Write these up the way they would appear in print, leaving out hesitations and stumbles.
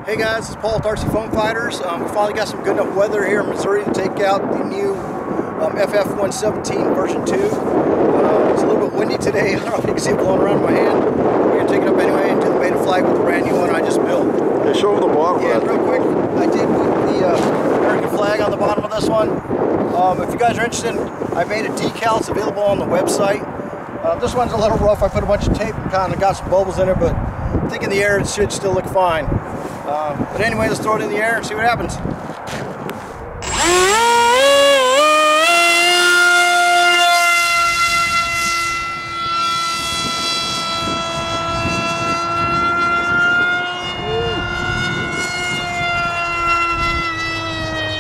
Hey guys, it's Paul with rcFoamFighters. We finally got some good enough weather here in Missouri to take out the new FF-117 version 2. It's a little bit windy today. I don't know if you can see it blowing around in my hand. We're going to take it up anyway and do the Maiden flag with the brand new one I just built. Hey, show them the bottom. Yeah, real quick, I did put the American flag on the bottom of this one. If you guys are interested, I made a decal. It's available on the website. This one's a little rough. I put a bunch of tape and kind of got some bubbles in it, but I think in the air it should still look fine. But anyway, let's throw it in the air and see what happens.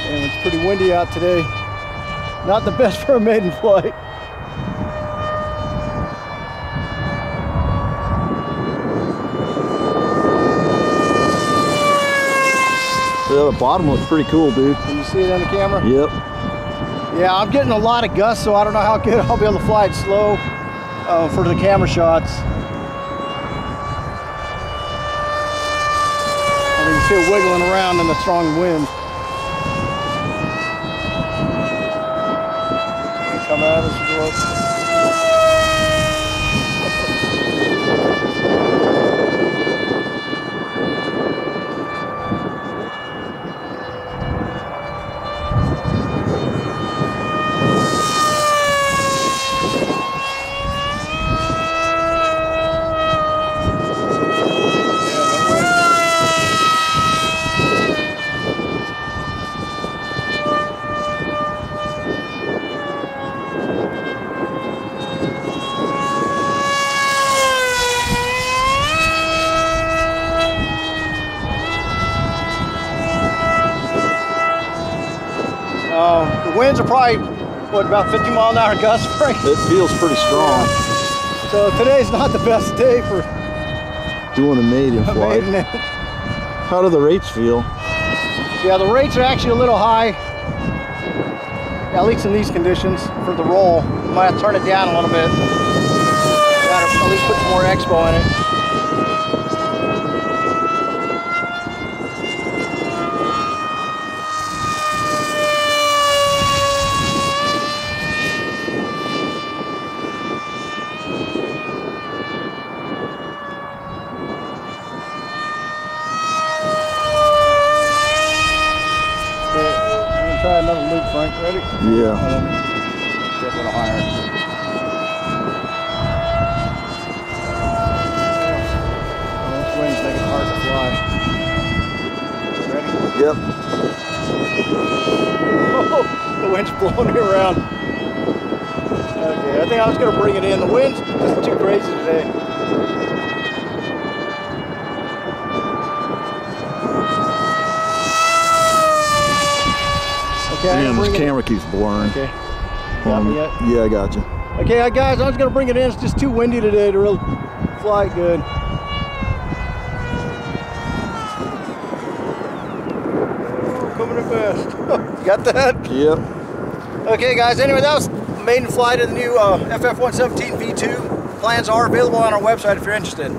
And it's pretty windy out today. Not the best for a maiden flight. Yeah, the bottom looks pretty cool, dude. Can you see it on the camera? Yep. Yeah, I'm getting a lot of gusts, so I don't know how good I'll be able to fly it slow for the camera shots. And you can see it wiggling around in the strong wind. Come out as you go up. The winds are probably, what, about 50 mile an hour gusts, Frank? It feels pretty strong. Yeah. So today's not the best day for doing a maiden flight. How do the rates feel? Yeah, the rates are actually a little high, at least in these conditions, for the roll. You might have to turn it down a little bit. Gotta at least put some more expo in it. Try another loop, Frank. Ready? Yeah. Get a little higher. This wind's making it hard to fly. Ready? Yep. Oh, the wind's blowing me around. Okay, I think I was going to bring it in. The wind's just too crazy today. Okay, man, this camera keeps blurring. Okay. Got me yet? Yeah, I got you. Okay, guys, I was gonna bring it in. It's just too windy today to really fly good. Oh, coming in fast. You got that? Yep. Okay, guys. Anyway, that was the maiden flight of the new FF-117V2. Plans are available on our website if you're interested.